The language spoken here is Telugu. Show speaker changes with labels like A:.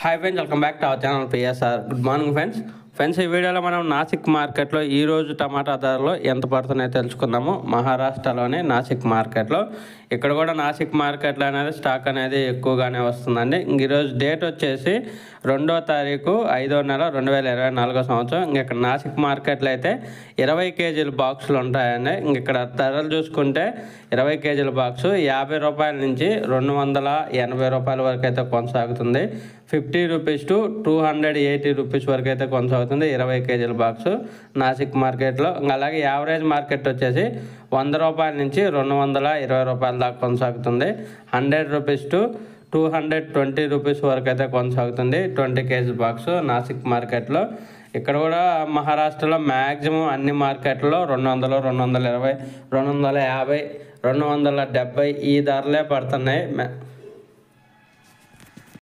A: Hi friends, welcome back to our channel PSR. Good morning friends ఈ వీడియోలో మనం నాసిక్ మార్కెట్లో ఈరోజు టమాటా ధరలు ఎంత పడుతున్నాయో తెలుసుకుందాము. మహారాష్ట్రలోని నాసిక్ మార్కెట్లో ఇక్కడ కూడా నాసిక్ మార్కెట్లో అనేది స్టాక్ అనేది ఎక్కువగానే వస్తుందండి. ఈరోజు డేట్ వచ్చేసి 2వ తారీఖు 5వ నెల 2024 సంవత్సరం. ఇక్కడ నాసిక్ మార్కెట్లో అయితే 20 కేజీల బాక్సులు ఉంటాయండి. ఇక్కడ ధరలు చూసుకుంటే 20 కేజీల బాక్సు 50 రూపాయల నుంచి 280 రూపాయల వరకు అయితే కొనసాగుతుంది. 50 రూపీస్ టు 280 రూపీస్ వరకు అయితే కొనసాగుతుంది 20 కేజీల బాక్సు నాసిక్ మార్కెట్లో. అలాగే యావరేజ్ మార్కెట్ వచ్చేసి 100 రూపాయల నుంచి 220 రూపాయల దాకా కొనసాగుతుంది. 100 రూపీస్ టు 220 రూపీస్ వరకు అయితే కొనసాగుతుంది 20 కేజీ బాక్సు నాసిక్ మార్కెట్లో. ఇక్కడ కూడా మహారాష్ట్రలో మ్యాక్సిమం అన్ని మార్కెట్లో 200, 220, 250, 270 ఈ ధరలే పడుతున్నాయి